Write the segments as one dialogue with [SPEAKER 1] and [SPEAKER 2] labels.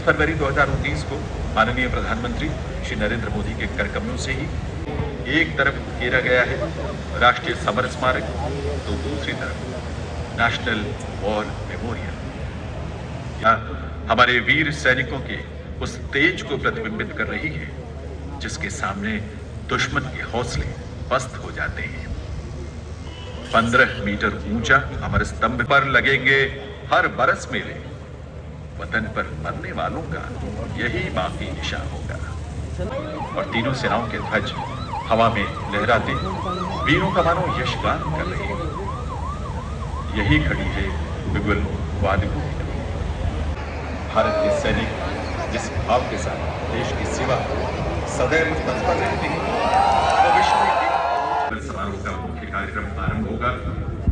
[SPEAKER 1] फरवरी 2019 को माननीय प्रधानमंत्री श्री नरेंद्र मोदी के करकमलों से ही एक तरफ घेरा गया है राष्ट्रीय समर स्मारक, तो दूसरी तरफ नेशनल वॉर मेमोरियल। हमारे वीर सैनिकों के उस तेज को प्रतिबिंबित कर रही है जिसके सामने दुश्मन के हौसले पस्त हो जाते हैं। 15 मीटर ऊंचा अमर स्तंभ पर लगेंगे हर बरस मेले, वतन पर मरने वालों का यही बाकी निशान होगा। और तीनों सेनाओं के ध्वज हवा में लहराते वीरों का मानो यशगान कर रहे हैं। यही खड़ी है बिगुल वादियों की नगरी। भारत के सैनिक जिस भाव के साथ देश की सेवा सदैव तत्पर रहते हैं, भविष्य में समारोह का मुख्य कार्यक्रम आरंभ होगा।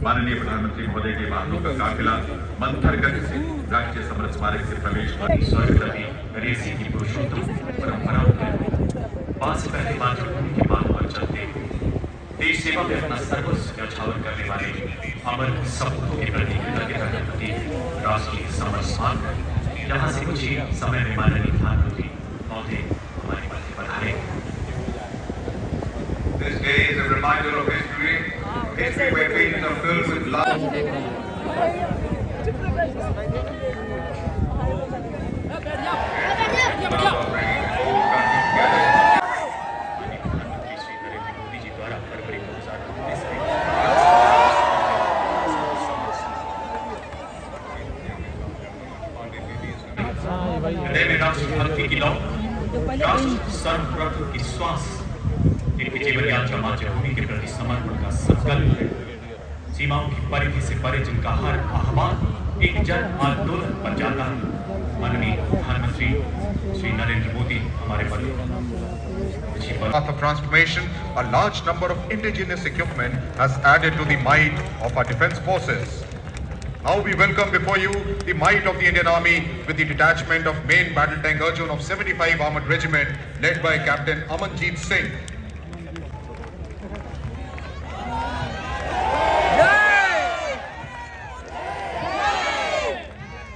[SPEAKER 1] माननीय प्रधानमंत्री महोदय के वाहनों का काफिला मंथर गति से राष्ट्रीय समर स्मारक से प्रवेश कर रेसी की पुरुषोत्तम परंपराओं के पास पहले मातृभूमि के मार्ग पर चलते देश सेवा में अपना सर्वस्व न्यौछावर करने वाले अमर सपूतों के प्रति कृतज्ञता के प्रति राष्ट्रीय समर स्मारक, यहाँ से कुछ ही समय में माननीय प्रधानमंत्री महोदय हमारे मध्य पधारे।
[SPEAKER 2] This day is a reminder of history. History where pages are filled with love.
[SPEAKER 1] हृदय में राष्ट्रभक्ति की लौ, राष्ट्र सर्वप्रथम की श्वास, इनकी जीवन यात्रा मातृभूमि के प्रति समर्पण का संकल्प है। सीमाओं की परिधि से परे जिनका हर आह्वान एक जन आंदोलन बन जाता है। माननीय प्रधानमंत्री श्री नरेंद्र मोदी हमारे
[SPEAKER 2] Path of transformation, a large number of indigenous equipment has added to the might of our defense forces. Now we welcome before you the might of the Indian Army with the detachment of Main Battle Tank Arjun of 75 Armored Regiment led by Captain Amanjeet Singh.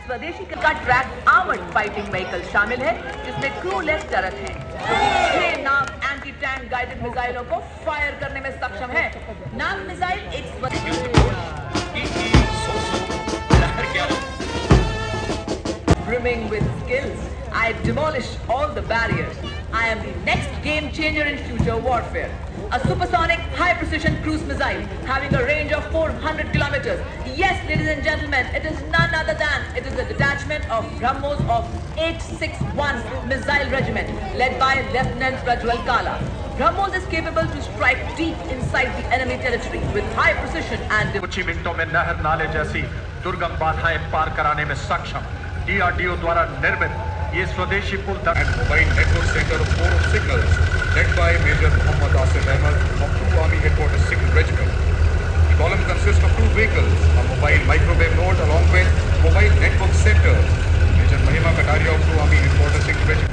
[SPEAKER 3] स्वदेशी का track armoured fighting vehicle शामिल है जिसमें क्रूलेस टरट है जो कि 6 नाग anti tank guided मिसाइलों को फायर करने में सक्षम है। नाग missile brimming with skills, I demolish all the barriers. I am the next game changer in future warfare. A supersonic high-precision cruise missile having a range of 400 kilometers. Yes, ladies and gentlemen, it is none other than it is a detachment of BrahMos of 861 Missile Regiment led by Lieutenant Prajwal Kala. BrahMos is capable to strike deep inside the enemy territory with high precision and
[SPEAKER 4] कुछ ही मिनटों में नहर नाले जैसी दुर्गम बाधाएं पार कराने में सक्षम DRDO द्वारा निर्मित ये स्वदेशी पुल
[SPEAKER 2] And Mobile Network Center of 4 Signals led by Major Muhammad Asif Ahmed of 2 Army Headquarters Signal Regiment. The column consists of 2 vehicles, a mobile microwave node along with Mobile Network Center. Major Mahima Kataria of 2 Army Headquarters Signal Regiment.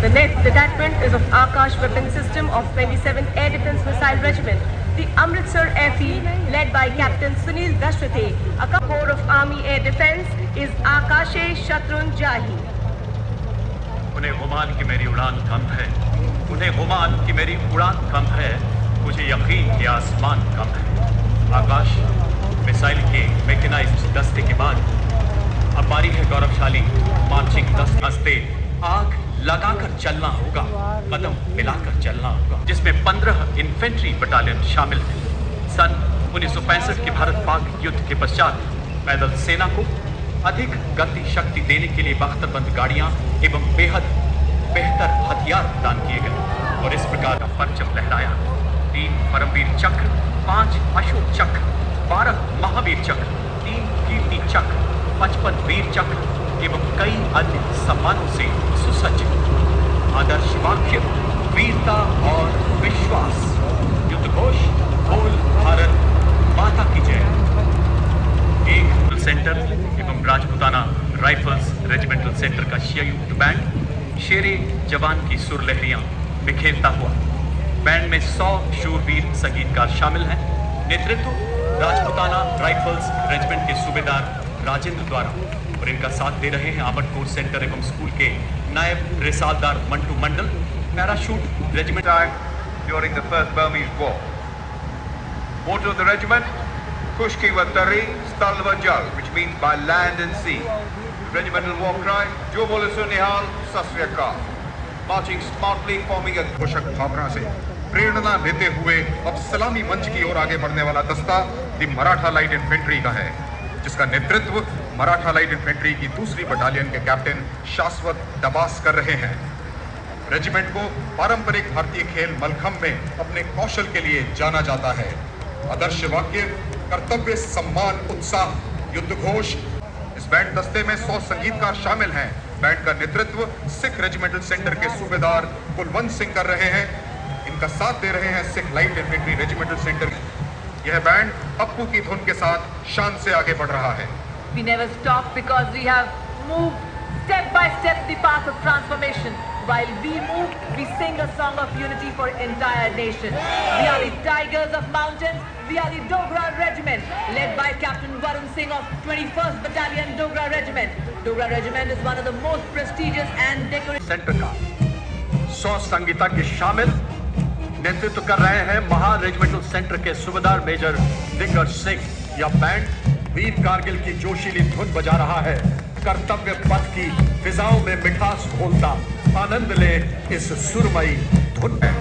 [SPEAKER 5] The next detachment is of Akash Weapon System of 27th Air Defence Missile Regiment. The Amritsar Airfield, led by Captain Sunil Dashrathe. A corps of Army Air Defence is Akashe Shatrun Jahi.
[SPEAKER 4] उन्हें गुमान की मेरी उड़ान कम है, उन्हें गुमान की मेरी उड़ान कम है, मुझे यकीन कि आसमान कम है। आकाश मिसाइल के मैकेनाइज्ड दस्ते के बाद अब बारी है गौरवशाली मार्चिंग दस्ते। आग लगाकर चलना होगा, कदम मिलाकर चलना होगा, जिसमें 15 इन्फेंट्री बटालियन शामिल हैं। सन 1965 के भारत पाक युद्ध के पश्चात पैदल सेना को अधिक गति शक्ति देने के लिए बख्तरबंद गाड़ियां एवं बेहद बेहतर हथियार प्रदान किए गए और इस प्रकार का परचम लहराया। 3 परमवीर चक्र, 5 अशोक चक्र, 12 महावीर चक्र, 3 कीर्ति चक्र, 55 वीर चक्र एवं कई अन्य सम्मानों से सुसज्जित। आदर्श वाक्य वीरता और विश्वास, युद्ध घोष बोल भारत माता की जय। एक सेंटर एवं राजपुताना राइफल्स रेजिमेंटल सेंटर का संयुक्त बैंड शेरे जवान की सुरलहरियां बिखेरता हुआ। बैंड में 100 शूरवीर संगीतकार शामिल हैं। नेतृत्व राजपुताना राइफल्स रेजिमेंट के सूबेदार राजेंद्र द्वारा और इनका साथ दे रहे हैं आर्मर्ड कोर सेंटर एवं स्कूल के नायब रिसालदार Mantu Mandal, parachute regiment
[SPEAKER 2] during the First Burmese War. Motto of the regiment, Kushki wa Tari, Stal wa Jal, which means by land and sea. Regimental war cry, Jo Bole So Nihal, Sat Sri Akal. Marching smartly, forming a घोषक भावना से प्रेरणा लेते हुए अब सलामी मंच की ओर आगे बढ़ने वाला दस्ता दी मराठा लाइट इन्फेंट्री का है, जिसका नेतृत्व मराठा लाइट इन्फेंट्री की दूसरी बटालियन के कैप्टन शाश्वत दबास कर रहे हैं। रेजिमेंट को पारंपरिक भारतीय खेल मलखंब में अपने कौशल के लिए जाना जाता है। आदर्श वाक्य, कर्तव्य, सम्मान, उत्साह, युद्ध घोष। इस बैंड दस्ते में 100 संगीतकार शामिल हैं। बैंड का नेतृत्व सिख रेजिमेंटल सेंटर के सूबेदार कुलवंत सिंह कर रहे हैं। इनका साथ दे रहे हैं Sikh light infantry regimental centre. यह बैंड अप्पू की धुन के साथ शान से आगे बढ़ रहा है।
[SPEAKER 3] We never stop because we have moved step by step the path of transformation. While we move, we sing a song of unity for entire nation. We are the Tigers of Mountains. We are the Dogra Regiment, led by Captain Varun Singh of 21st Battalion Dogra Regiment. Dogra Regiment is one of the most prestigious and decorated
[SPEAKER 4] centre का 100 संगीतज्ञ शामिल। नेतृत्व कर रहे हैं महान regimental centre के सूबेदार मेजर दिग्गज सिंह। यह बैंड वीर कारगिल की जोशीली धुन बजा रहा है। कर्तव्य पथ की फिजाओं में मिठास घोलता आनंद ले इस सुरमई धुन में।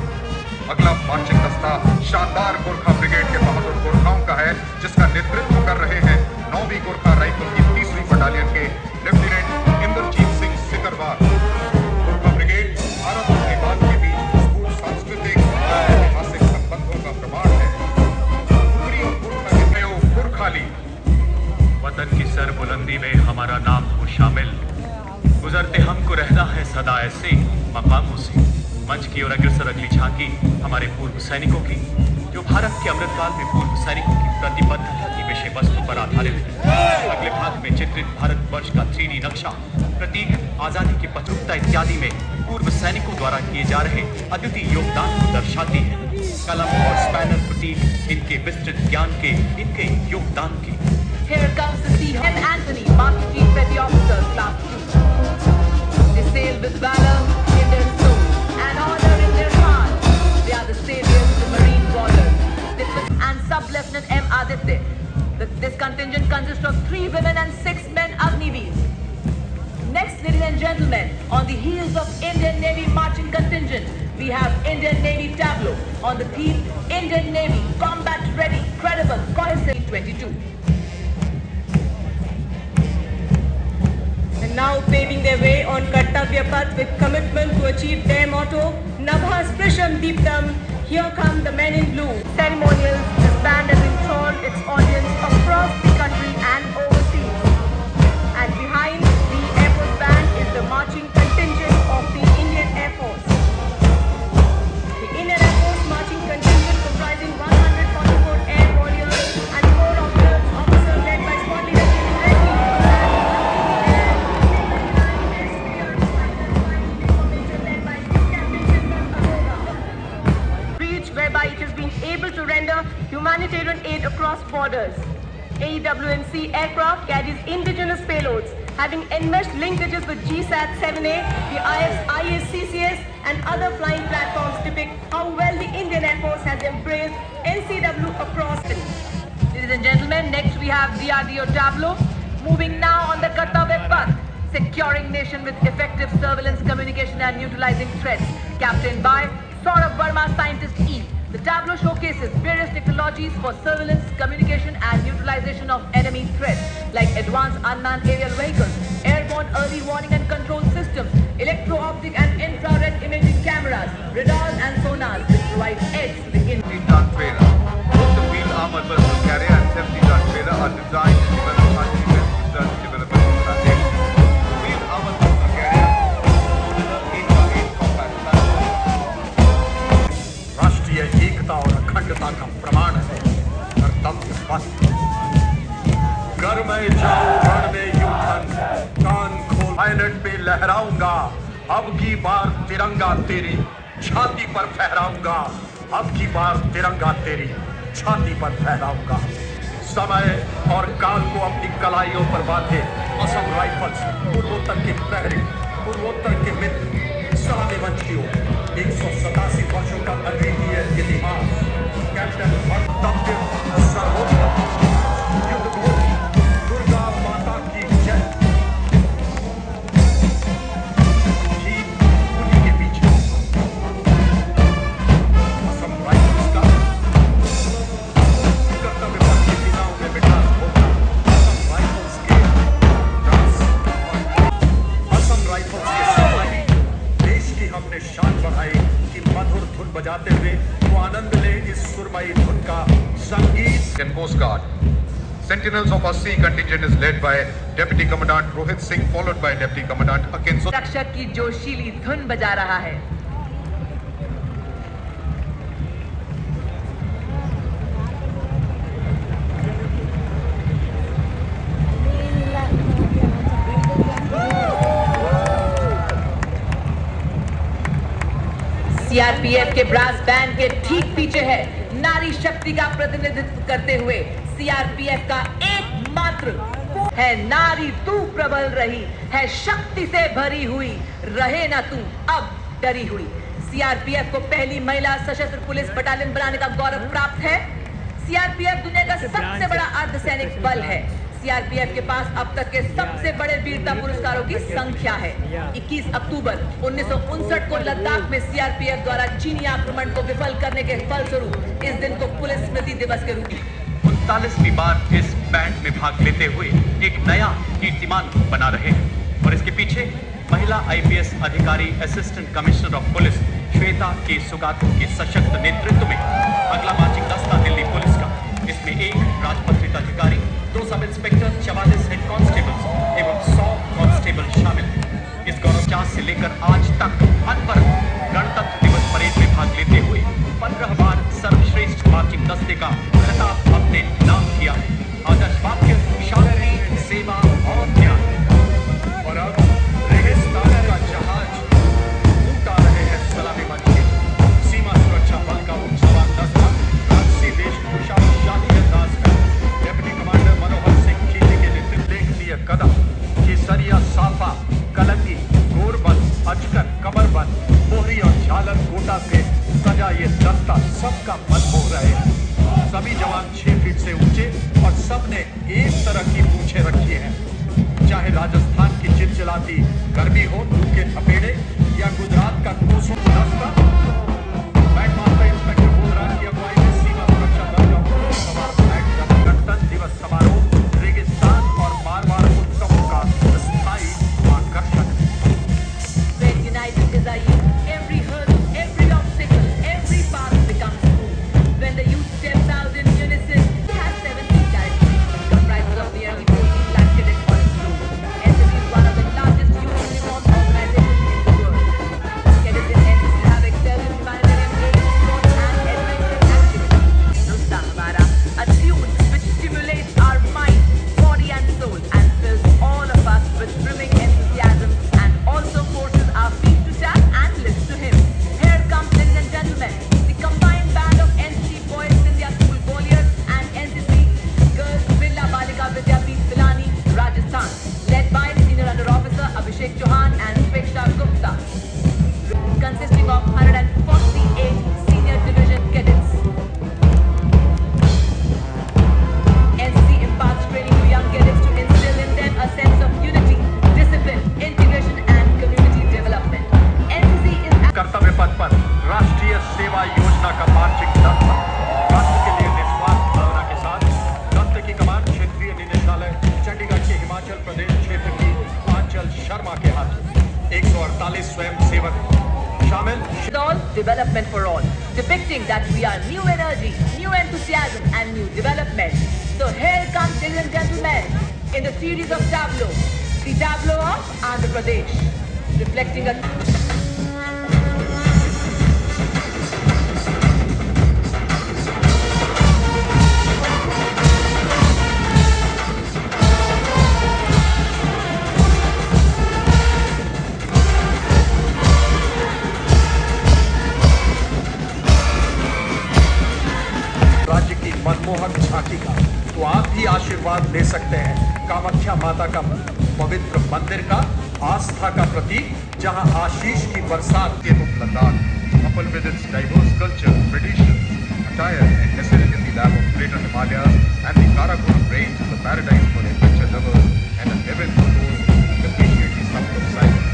[SPEAKER 2] अगला मार्चिंग दस्ता शानदार गोरखा ब्रिगेड के बहादुर गोरखाओं का है, जिसका नेतृत्व कर रहे हैं 9वीं गोरखा राइफल की 3री बटालियन के लेफ्टिनेंट इंद्रजीत सिंह सिकरवार। गोरखा ब्रिगेड भारत और नेपाल के बीच मजबूत सांस्कृतिक और ऐतिहासिक संबंधों का प्रमाण है। पूरी और गोरखा के प्रयोग गोरखाली।
[SPEAKER 4] वतन की सरबुलंदी में हमारा नाम हो शामिल, गुजरते हमको रहना है सदा ऐसे मकामों से। मंच की ओर अग्रसर अगली झांकी हमारे पूर्व सैनिकों की, जो भारत के अमृतकाल में पूर्व सैनिकों की प्रतिबद्धता की विषय वस्तु पर आधारित है। अगले भाग में चित्रित भारतवर्ष का 3D नक्शा, प्रतीक, आजादी की पत्रुकता इत्यादि में पूर्व सैनिकों द्वारा किए जा रहे अद्वितीय योगदान को दर्शाती है। कलम और स्पैनर प्रतीक इनके विस्तृत ज्ञान के, इनके योगदान की।
[SPEAKER 3] Here comes the Sea and Anthony, Master Chief Petty Officers, Class 2. They sail with valor in their soul and honor in their heart. They are the saviors of the marine borders. And Sub-Lieutenant M. Aditya. This contingent consists of 3 women and 6 men Agniveers. Next, ladies and gentlemen, on the heels of Indian Navy marching contingent, we have Indian Navy tableau on the theme Indian Navy, combat ready, credible, cohesive 22.
[SPEAKER 5] And now paving their way on Kartavya Path with commitment to achieve their motto, Nabha Sprisham Deeptam, here come the men in blue. Ceremonial, this band has enthralled its audience across the country and overseas. And behind the Air Force band is the marching contingent of the Indian Air Force. The Indian Air Force marching contingent comprising 144 air warriors and 4 officers led by Squad Leader whereby it has been able to render humanitarian aid across borders. AEWMC aircraft carries indigenous payloads, having enmeshed linkages with GSAT-7A, the ISCCS and other flying platforms depict how well the Indian Air Force has embraced NCW across it.
[SPEAKER 3] Ladies and gentlemen, next we have DRDO tableau, moving now on the Kartavya Path, securing nation with effective surveillance, communication and neutralizing threats, captained by Saurabh Verma, Scientist E. The tableau showcases various technologies for surveillance, communication and neutralization of enemy threats like advanced unmanned aerial vehicles, airborne early warning and control systems, electro-optic and infrared imaging cameras, radars and sonars which provide edge to the
[SPEAKER 2] ton trailer. Both the wheel armored personnel carrier and 70-ton trailer are designed and developed by the Defense Research Development Organization. The wheel armored personnel carrier is 8x8 combat platform.
[SPEAKER 4] राष्ट्रीय एकता और अखंडता का प्रमाण है कर्तव्य पथ। घर में जाऊं रण में यूथन, कान खोल पायलट पे लहराऊंगा, अब की बार तिरंगा तेरी छाती पर फहराऊंगा, अब की बार तिरंगा तेरी छाती पर फहराऊंगा। समय और काल को अपनी कलाइयों पर बांधे असम राइफल्स पूर्वोत्तर के प्रहरी, पूर्वोत्तर के मित्र, सलामी मंच की ओर 187 वर्षों का अद्वितीय इतिहास, कैप्टन कर्तव्य सर्वोत्तम युद्ध घोष, दुर्गा माता की जय। ठीक उन्हीं के पीछे असम राइफल्स का कर्तव्य पथ की सीमाओं में विकास होगा। असम राइफल्स के दास और असम राइफल्स के सिपाही देश की हमने शान बढ़ाई कि मधुर धुन बजाते हुए वो आनंद ले इस सुरमई धुन का संगीत।
[SPEAKER 2] And Coast Guard. Sentinels of our sea contingent is led by Deputy Commandant Rohit Singh, followed by Deputy Commandant Akin.
[SPEAKER 3] रक्षक की जोशीली धुन बजा रहा है। सीआरपीएफ के ब्रास बैंड के ठीक पीछे है नारी शक्ति का प्रतिनिधित्व करते हुए सीआरपीएफ का एकमात्र है नारी तू प्रबल रही है शक्ति से भरी हुई रहे ना तू अब डरी हुई। सीआरपीएफ को पहली महिला सशस्त्र पुलिस बटालियन बनाने का गौरव प्राप्त है। सीआरपीएफ दुनिया का सबसे बड़ा अर्धसैनिक बल है। सीआरपीएफ के पास अब तक के सबसे बड़े वीरता पुरस्कारों की संख्या है। 21 अक्टूबर 1959 को लद्दाख में सीआरपीएफ द्वारा चीनी आक्रमण को विफल करने के फलस्वरूप इस दिन को पुलिस स्मृति दिवस के रूप में
[SPEAKER 4] 39वीं बार इस बैंड में भाग लेते हुए एक नया कीर्तिमान बना रहे हैं। और इसके पीछे महिला आईपीएस अधिकारी assistant commissioner of police Shweta के सुगातु के सशक्त नेतृत्व में अगला मार्चिंग दस्ता दिल्ली पुलिस का। इसमें एक राजपत्रित अधिकारी, 2 सब इंस्पेक्टर, 44 हेड कांस्टेबल्स एवं 100 कांस्टेबल शामिल हैं। इस गौरव 50 से लेकर आज तक अनवरत गणतंत्र दिवस परेड में भाग लेते हुए 15 बार सर्वश्रेष्ठ मार्चिंग दस्ते का खिताब अपने नाम किया है। आदर्श वाक्य शांति, सेवा और न्याय। और अब रेगिस्तान का जहाज उठा रहे हैं सलामी मंच के सीमा सुरक्षा बल का उच्च सवार दस्ता राजसी वेशभूषा और शाही अंदाज में डेप्यूटी कमांडर मनोहर सिंह खींचे के नेतृत्व लेखनीय कदम केसरिया, साफा, कलंगी, गोरबंद, अचकन, कमरबंद, बोहरी और झालर गोटा से सजा ये दस्ता सबका मन मोह रहे हैं। सभी जवान 6 फीट से ऊंचे और सबने एक तरह की पूंछें रखी हैं। चाहे राजस्थान की चिलचिलाती गर्मी हो, लू के थपेड़े या गुजरात का कोसों दस्ता, बैंड मास्टर इंस्पेक्टर बोधराज की अगुवाई में सीमा सुरक्षा बल का पुलिस सवार बैंड का गणतंत्र दिवस समारोह रेगिस्तान और मारवाड़ उत्सवों का स्थायी आकर्षण।
[SPEAKER 3] When united is our youth, every hurdle, every obstacle, every path becomes smooth. When the youth steps out in unison, it has 17 directories, comprises of nearly 14 lakh cadets on its route. NCC is one of the largest youth uniformed organizations in the world. Cadets in NCC have excelled in humanitarian aid, sports and adventure activities. Nusta Hamara, a tune which stimulates our mind, body and soul and fills all of us with brimming enthusiasm and also forces our feet to tap and listen to him. Here comes, ladies and gentlemen, the combined band of NCC boys India School Gwalior and NCC girls Birla Balika Vidyapeeth Pilani, Rajasthan, led by Senior Under Officer Abhishek Chauhan and Sweksha Gupta, consisting of 148 senior division cadets. NCC imparts training to young cadets to instill in them a sense of unity, discipline, integration and community development. NCC is
[SPEAKER 4] कर्तव्य पथ पर राष्ट्रीय सेवा योजना का marching दस्ता राष्ट्र के लिए निस्वार्थ भावना के साथ दस्ते की कमान क्षेत्रीय निदेशालय चंडीगढ़ के हिमाचल प्रदेश क्षेत्र की आंचल शर्मा के हाथ 148 स्वयं सेवक शामिल।
[SPEAKER 3] all development for all, depicting that we are new energy, new enthusiasm and new development. So here comes, ladies and gentlemen, in the series of tableau, the tableau of Andhra Pradesh, reflecting a
[SPEAKER 4] राज्य की मनमोहक झांकी का तो
[SPEAKER 6] तो आप भी आशीर्वाद ले सकते हैं कामाख्या माता का पवित्र मंदिर का, आस्था का प्रतीक, जहां आशीष की बरसात
[SPEAKER 2] Landscape of Ladakh, coupled with its diverse culture, traditions, attire, and nestled in the lap of Greater Himalayas and the Karakoram Range is a paradise for adventure lovers and a heaven for those who appreciate the sound of silence.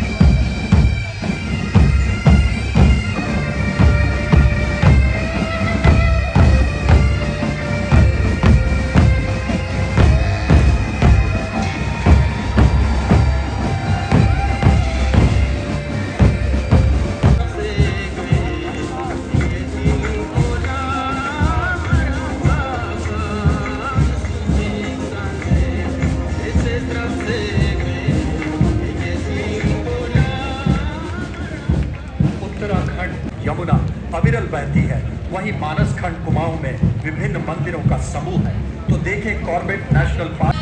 [SPEAKER 6] Uttarakhand Yamuna अविरल बहती है, वहीं मानस खंड कुमाऊं में विभिन्न मंदिरों का समूह है। तो देखें Corbett national park.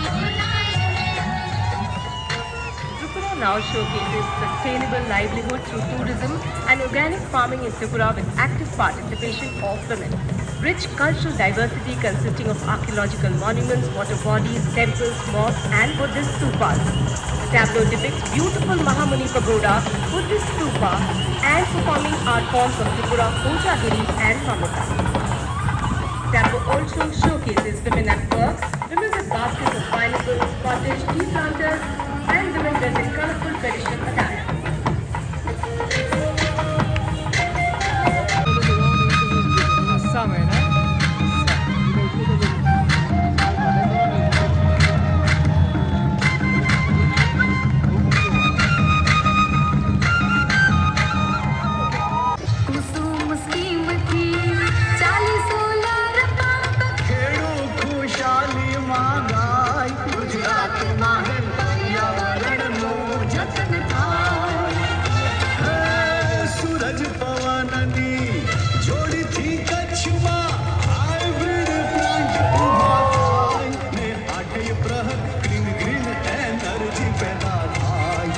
[SPEAKER 5] Tripura now showcases sustainable livelihood through tourism and organic farming in Tripura with active participation of women. Rich cultural diversity consisting of archaeological monuments, water bodies, temples, mosques and Buddhist stupas. The tableau depicts beautiful Mahamuni Pagoda, Buddhist stupa and performing art forms of Tripura, Kojagiri and Mamata. Tableau also showcases women at work, women with baskets of pineapples, cottage, tea planters, and women dressed in colorful traditional attire.
[SPEAKER 7] Kusum scheme थी 40-16
[SPEAKER 8] ખેડૂત ખુશાલી માંગાય ગુજરાત માં પર્યાવરણનું
[SPEAKER 7] जतन થાય
[SPEAKER 8] સૂરજ પવનની જોડીથી કચ્છમાં hybrid plant ઊભા થાય ને આઠેય પ્રહર ગ્રીન ગ્રીન એનર્જી પેદા થાય.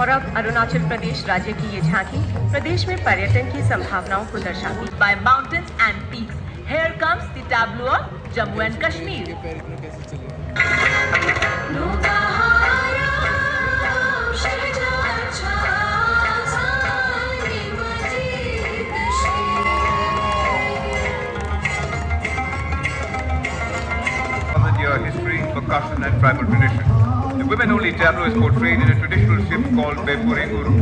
[SPEAKER 5] और अब अरुणाचल प्रदेश राज्य की ये झांकी प्रदेश में पर्यटन की संभावनाओं को दर्शाती है।
[SPEAKER 3] By mountains and peaks, here comes the tableau of Jammu and Kashmir.
[SPEAKER 2] Year history, percussion and tribal tradition. The women-only tableau is portrayed in a traditional ship called Bepuri Uru.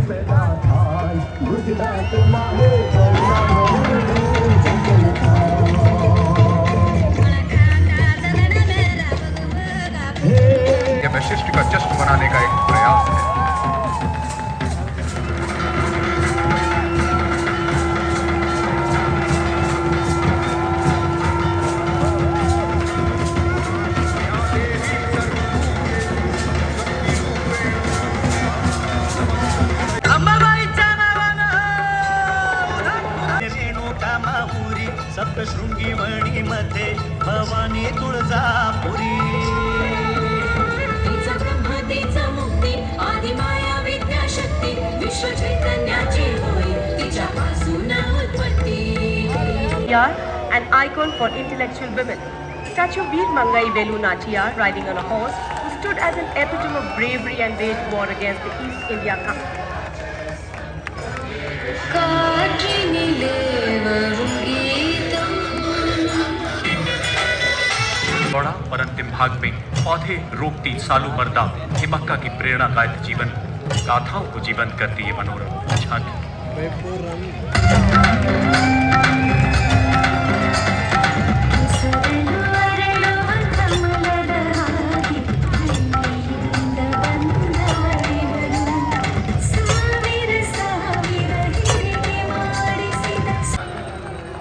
[SPEAKER 2] यह वैशिष्ट का जश्न मनाने का एक प्रयास है.
[SPEAKER 8] रेणुकामाहुरी सप्तशृंगी वणीमध्ये भवानी तुळजापुरी.
[SPEAKER 7] तिचा ब्रह्म तिचा मुक्ती आदि माया विद्याशक्ती विश्व चैतन्याची होई तिच्यापासून उत्पत्ती.
[SPEAKER 5] An icon for intellectual women. Statue Veer Mangai Velu Nachiyar riding on a horse who stood as an epitome of bravery and waged war against the East India Company.
[SPEAKER 7] काठिनिले वरुंगीतम
[SPEAKER 4] दौड़ा और अंतिम भाग में पौधे रोकती सालू मर्दा हिमक्का की प्रेरणादायक जीवन गाथाओं को जीवंत करती है मनोरम झांकी.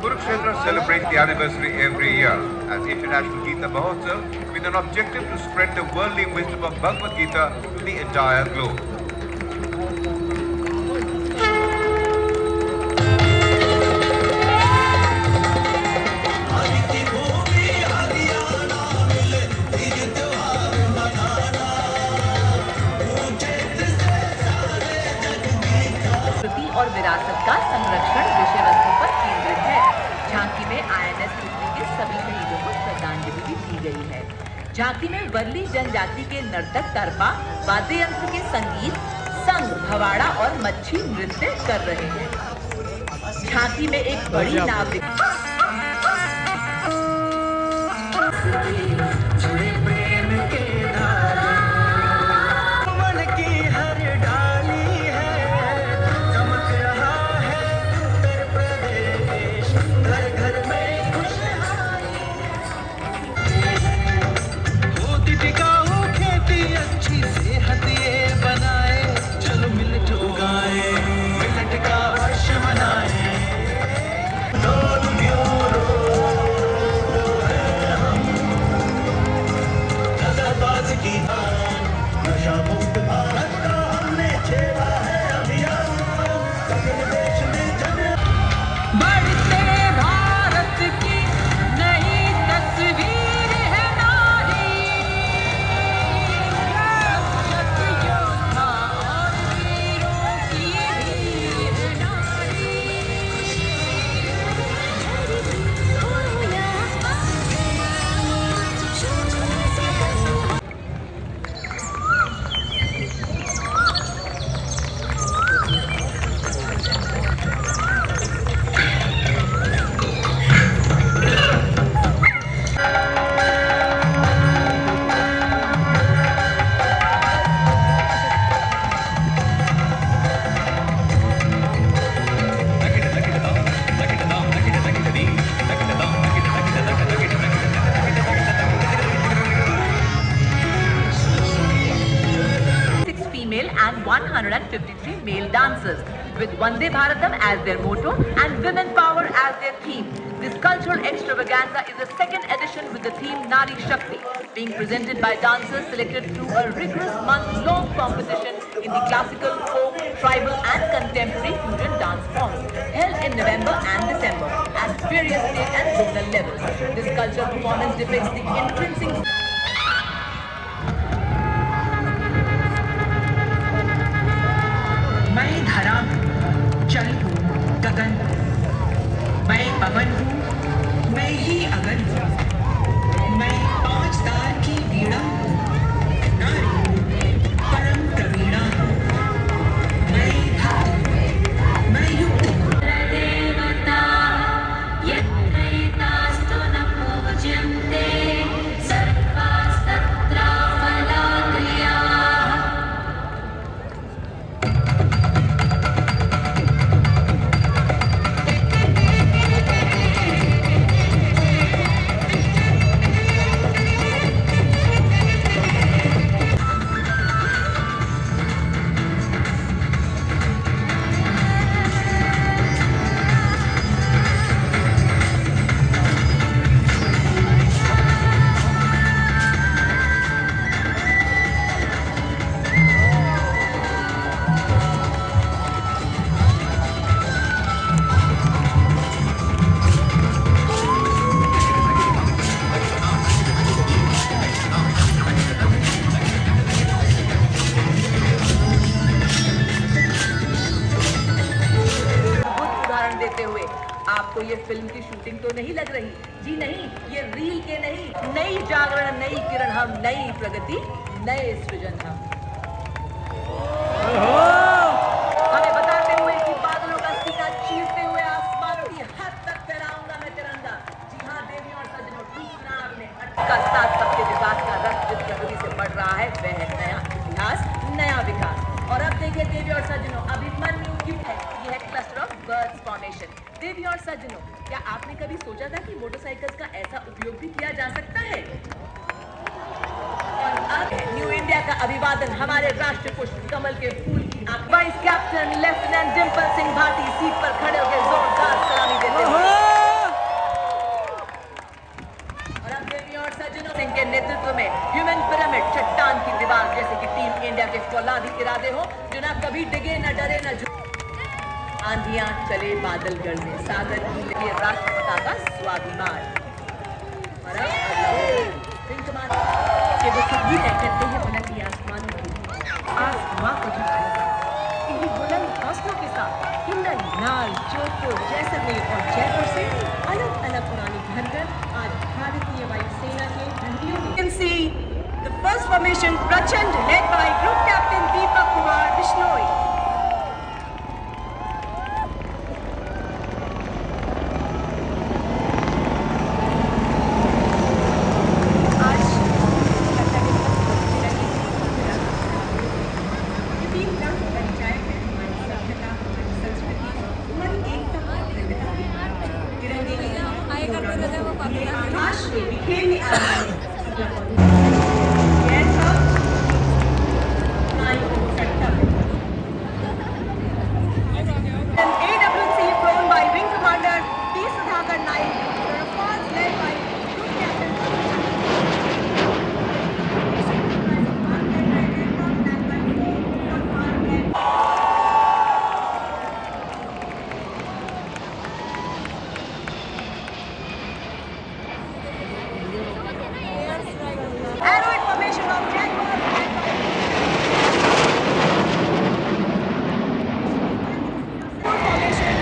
[SPEAKER 2] Kurukshetra celebrates the anniversary every year as International Gita Mahotsav with an objective to spread the worldly wisdom of Bhagavad Gita to the entire globe.
[SPEAKER 3] और विरासत का संरक्षण झांकी में वर्ली जनजाति के नर्तक तरपा वाद्य यंत्र के संगीत संग भवाड़ा और मच्छी नृत्य कर रहे हैं। झांकी में एक बड़ी नाव
[SPEAKER 8] जुड़े प्रेम के धागे मन की हर डाली है चमक रहा है उत्तर प्रदेश घर घर में खुशहाली होती टिकाऊ खेती अच्छी सेहत ये बनाए चलो मिलट उगाए मिलट का वर्ष मनाए की नशा मुक्त भारत का हमने छेड़ा है अभियान सभी देश में जन
[SPEAKER 3] बढ़ते भारत की नई तस्वीर है नारी योद्धा और वीरों की वीर नारी। And 153 male dancers with Vande Bharatam as their motto and women power as their theme. This cultural extravaganza is the second edition with the theme Nari Shakti, being presented by dancers selected through a rigorous month-long competition in the classical, folk, tribal and contemporary fusion dance forms held in November and December at various state and zonal levels. This cultural performance depicts the intrinsic
[SPEAKER 9] मैं धरा हूँ, जल हूँ, गगन हूँ, मैं पवन हूँ, मैं ही अगन हूँ, मैं 5 तार की वीणा हूँ, नारी हूँ, परम प्रवीणा हूँ, मैं भक्ति हूँ, मैं युक्त हूँ।
[SPEAKER 7] देवता यत्रैतास्तु न पूज्यन्ते सर्वास्तत्र फलाक्रियाः।
[SPEAKER 3] देते हुए आपको ये फिल्म की शूटिंग तो नहीं लग रही? जी नहीं, ये रील के नहीं, नई जागरण, नई किरण हम, नई प्रगति, नए सृजन हम। हमें बताते हुए कि बादलों का सीना चीरते हुए आसमान की हद तक फहराऊंगा मैं तिरंगा। जी हाँ देवी और सज्जनों, ठीक ना आपने का साथ सबके विकास का रथ जिस प्रगति से बढ़ रहा है वह है नया इतिहास, नया विकास। और अब देखिए देवी और सज्जनों, अभिमन्यु की है, ये है क्लस्टर ऑफ बर्ड्स फॉर्मेशन। देवी और सज्जनों, क्या आपने कभी सोचा था कि मोटरसाइकिल्स का ऐसा उपयोग भी किया जा सकता है? और अब न्यू इंडिया का अभिवादन हमारे राष्ट्र पुष्प कमल के फूल की vice captain lieutenant Dimple Singh Bhati seat पर खड़े होकर जोरदार सलामी देते हैं। और अब देवी और सज्जनों सिंह के नेतृत्व में ह्यूमन पिरामिड, चट्टान की दीवार जैसे कि टीम इंडिया के फौलादी इरादे हो जो ना कभी डिगे, न डरे, न आंधियां चले, बादल गरजे, सागर की लिए राष्ट्रपिता का स्वाभिमान। और अब कि वो खुद भी तय करते हैं बुलंदी आसमानों की, आसमां को झुकाएगा। इन्हीं बुलंद हौसलों के साथ हिंडन, नाल, जोधपुर, जैसलमेर और जयपुर से अलग अलग पुरानी घरगर आज भारतीय वायुसेना के बंदियों में
[SPEAKER 5] First formation, Prachand, led by Group Captain Deepak Kumar Bishnoi. आज ये 3 रंग परिचय है हमारी सभ्यता, हमारी संस्कृति, हमारी एकता और विविधता। तिरंगे के ये आकाश में बिखेरने आ रहे हैं। Hands up. An AWC flown by Wing Commander P. Sudhakar Naik. The Rafales led by Group Captain Aeroid formation of Jaguar led by formation.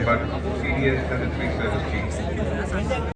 [SPEAKER 2] But CDS has a 3 service chief.